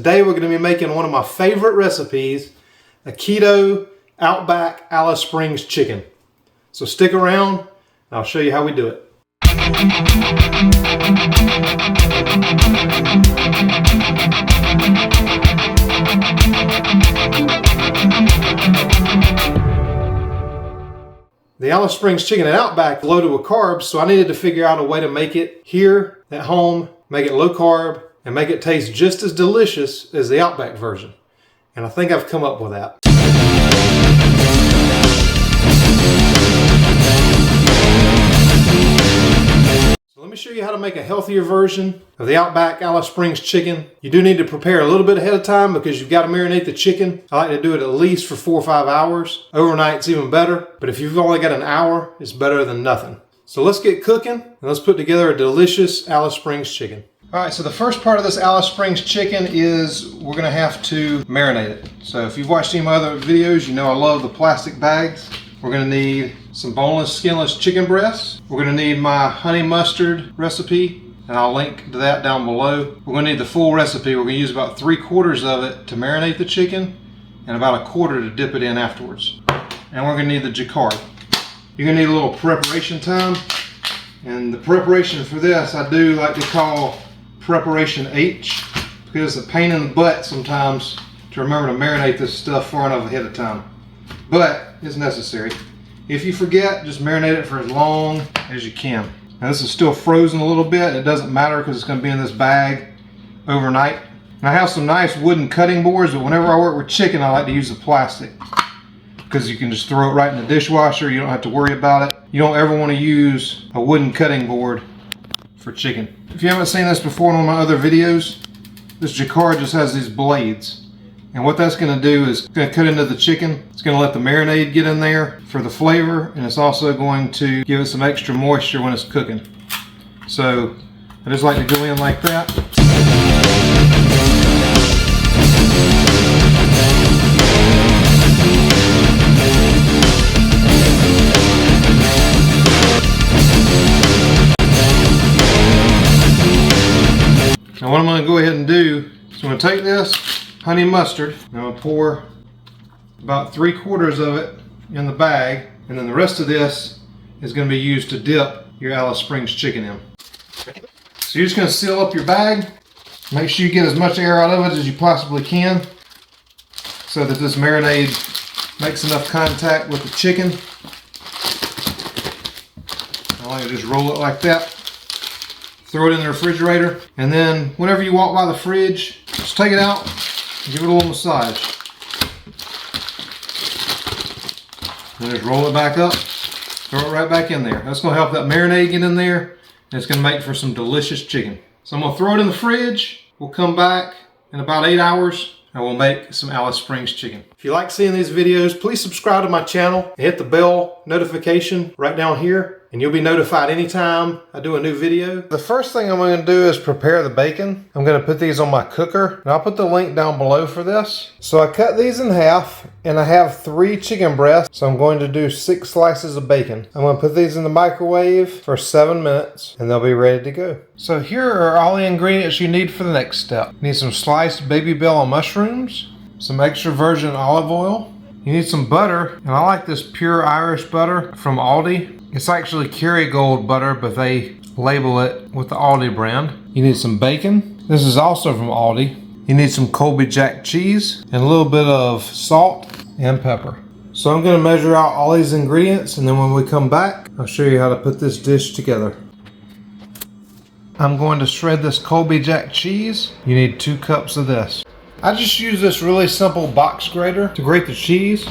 Today we're going to be making one of my favorite recipes, a keto Outback Alice Springs chicken. So stick around and I'll show you how we do it. The Alice Springs chicken at Outback loaded with carbs, so I needed to figure out a way to make it here at home, make it low carb, and make it taste just as delicious as the Outback version. And I think I've come up with that. So let me show you how to make a healthier version of the Outback Alice Springs chicken. You do need to prepare a little bit ahead of time because you've got to marinate the chicken. I like to do it at least for 4 or 5 hours. Overnight's even better, but if you've only got an hour, it's better than nothing. So let's get cooking and let's put together a delicious Alice Springs chicken. All right, so the first part of this Alice Springs chicken is we're gonna have to marinate it. So if you've watched any of my other videos, you know I love the plastic bags. We're gonna need some boneless, skinless chicken breasts. We're gonna need my honey mustard recipe, and I'll link to that down below. We're gonna need the full recipe. We're gonna use about 3/4 of it to marinate the chicken, and about 1/4 to dip it in afterwards. And we're gonna need the jacquard. You're gonna need a little preparation time, and the preparation for this I do like to call Preparation H, because it's a pain in the butt sometimes to remember to marinate this stuff far enough ahead of time. But it's necessary. If you forget, just marinate it for as long as you can. Now this is still frozen a little bit. It doesn't matter because it's going to be in this bag overnight. And I have some nice wooden cutting boards, but whenever I work with chicken, I like to use the plastic because you can just throw it right in the dishwasher. You don't have to worry about it. You don't ever want to use a wooden cutting board for chicken. If you haven't seen this before in one of my other videos, this jacquard just has these blades. And what that's going to do is it's going to cut into the chicken. It's going to let the marinade get in there for the flavor, and it's also going to give it some extra moisture when it's cooking. So I just like to go in like that. Now what I'm going to go ahead and do is I'm going to take this honey mustard, and I'm going to pour about 3/4 of it in the bag, and then the rest of this is going to be used to dip your Alice Springs chicken in. So you're just going to seal up your bag. Make sure you get as much air out of it as you possibly can so that this marinade makes enough contact with the chicken. I like to just roll it like that. Throw it in the refrigerator, and then whenever you walk by the fridge, just take it out and give it a little massage. And just roll it back up, throw it right back in there. That's going to help that marinade get in there, and it's going to make for some delicious chicken. So I'm going to throw it in the fridge. We'll come back in about 8 hours and we'll make some Alice Springs chicken. If you like seeing these videos, please subscribe to my channel and hit the bell notification right down here, and you'll be notified anytime I do a new video. The first thing I'm going to do is prepare the bacon. I'm going to put these on my cooker, and I'll put the link down below for this. So I cut these in half, and I have 3 chicken breasts, so I'm going to do 6 slices of bacon. I'm going to put these in the microwave for 7 minutes, and they'll be ready to go. So here are all the ingredients you need for the next step. You need some sliced baby bell mushrooms, some extra virgin olive oil. You need some butter, and I like this pure Irish butter from Aldi. It's actually Kerrygold butter, but they label it with the Aldi brand. You need some bacon. This is also from Aldi. You need some Colby Jack cheese and a little bit of salt and pepper. So I'm going to measure out all these ingredients, and then when we come back, I'll show you how to put this dish together. I'm going to shred this Colby Jack cheese. You need 2 cups of this. I just use this really simple box grater to grate the cheese.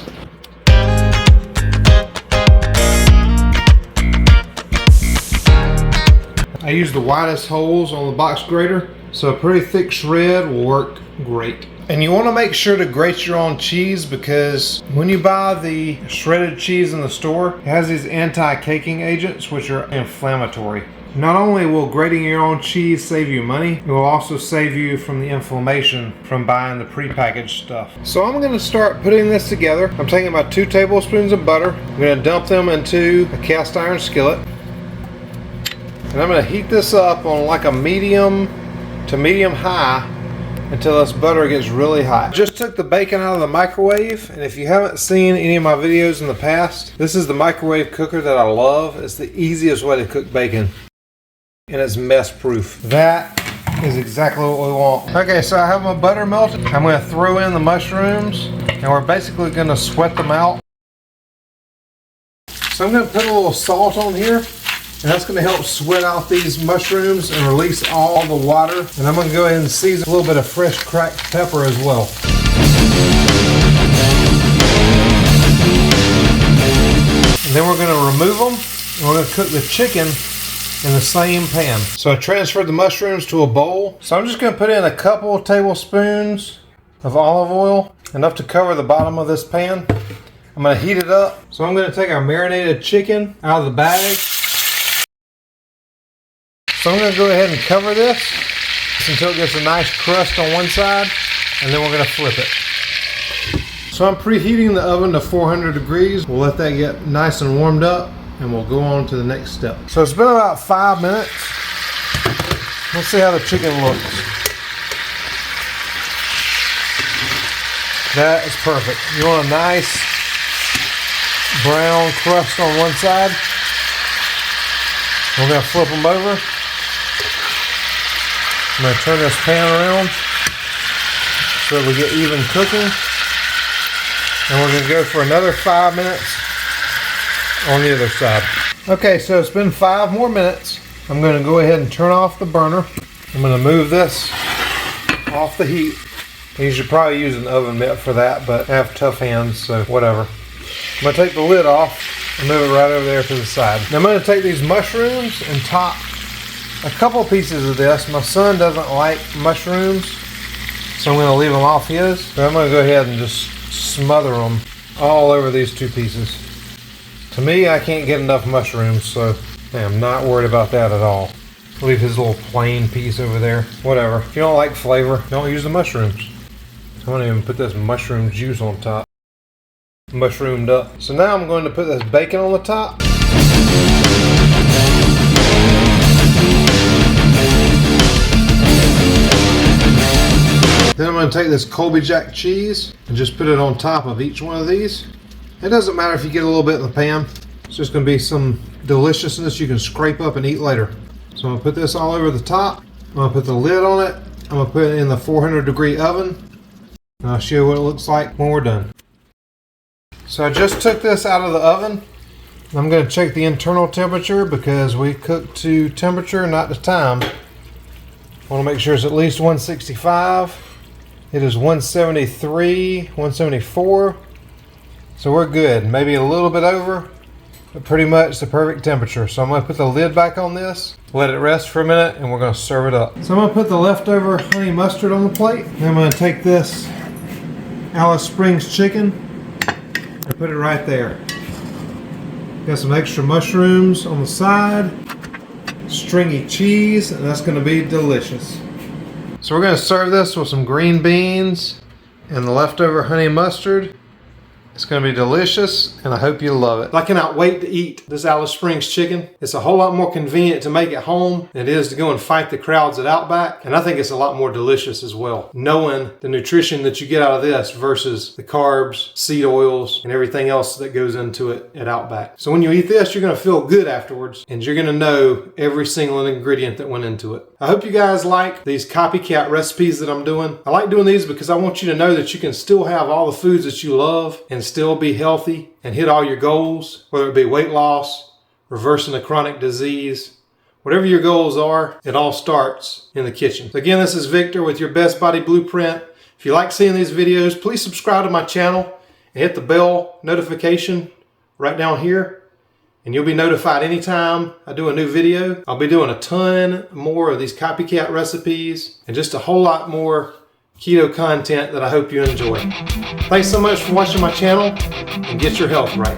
I use the widest holes on the box grater, so a pretty thick shred will work great. And you want to make sure to grate your own cheese, because when you buy the shredded cheese in the store, it has these anti-caking agents which are inflammatory. Not only will grating your own cheese save you money, it will also save you from the inflammation from buying the prepackaged stuff. So I'm going to start putting this together. I'm taking about 2 tablespoons of butter. I'm going to dump them into a cast iron skillet. And I'm going to heat this up on like a medium to medium high until this butter gets really hot. Just took the bacon out of the microwave, and if you haven't seen any of my videos in the past, this is the microwave cooker that I love. It's the easiest way to cook bacon, and it's mess proof. That is exactly what we want. Okay, so I have my butter melted. I'm going to throw in the mushrooms, and we're basically going to sweat them out. So I'm going to put a little salt on here, and that's going to help sweat out these mushrooms and release all the water. And I'm going to go ahead and season a little bit of fresh cracked pepper as well. And then we're going to remove them, and we're going to cook the chicken in the same pan. So I transferred the mushrooms to a bowl. So I'm just going to put in a couple of tablespoons of olive oil, enough to cover the bottom of this pan. I'm going to heat it up. So I'm going to take our marinated chicken out of the bag. So I'm going to go ahead and cover this until it gets a nice crust on one side, and then we're going to flip it. So I'm preheating the oven to 400 degrees. We'll let that get nice and warmed up, and we'll go on to the next step. So it's been about 5 minutes. Let's see how the chicken looks. That is perfect. You want a nice brown crust on one side. We're going to flip them over. I'm going to turn this pan around so we get even cooking. And we're going to go for another 5 minutes on the other side. Okay, so it's been 5 more minutes. I'm going to go ahead and turn off the burner. I'm going to move this off the heat. You should probably use an oven mitt for that, but I have tough hands, so whatever. I'm going to take the lid off and move it right over there to the side. Now I'm going to take these mushrooms and top a couple pieces of this. My son doesn't like mushrooms, so I'm going to leave them off his. So I'm going to go ahead and just smother them all over these 2 pieces. To me, I can't get enough mushrooms, so I'm not worried about that at all. Leave his little plain piece over there. Whatever. If you don't like flavor, don't use the mushrooms. I'm going to even put this mushroom juice on top. Mushroomed up. So now I'm going to put this bacon on the top. Then I'm going to take this Colby Jack cheese and just put it on top of each one of these. It doesn't matter if you get a little bit in the pan. It's just going to be some deliciousness you can scrape up and eat later. So I'm going to put this all over the top. I'm going to put the lid on it. I'm going to put it in the 400 degree oven. And I'll show you what it looks like when we're done. So I just took this out of the oven. I'm going to check the internal temperature because we cook to temperature, not to time. I want to make sure it's at least 165. It is 173, 174. So we're good. Maybe a little bit over, but pretty much the perfect temperature. So I'm going to put the lid back on this, let it rest for a minute, and we're going to serve it up. So I'm going to put the leftover honey mustard on the plate. Then I'm going to take this Alice Springs chicken and put it right there. Got some extra mushrooms on the side, stringy cheese, and that's going to be delicious. So we're going to serve this with some green beans and the leftover honey mustard. It's going to be delicious, and I hope you love it. I cannot wait to eat this Alice Springs chicken. It's a whole lot more convenient to make at home than it is to go and fight the crowds at Outback, and I think it's a lot more delicious as well, knowing the nutrition that you get out of this versus the carbs, seed oils, and everything else that goes into it at Outback. So when you eat this, you're going to feel good afterwards, and you're going to know every single ingredient that went into it. I hope you guys like these copycat recipes that I'm doing. I like doing these because I want you to know that you can still have all the foods that you love and still be healthy and hit all your goals, whether it be weight loss, reversing a chronic disease, whatever your goals are, it all starts in the kitchen. So again, this is Victor with your Best Body Blueprint. If you like seeing these videos, please subscribe to my channel and hit the bell notification right down here, and you'll be notified anytime I do a new video. I'll be doing a ton more of these copycat recipes and just a whole lot more keto content that I hope you enjoy. Thanks so much for watching my channel, and get your health right.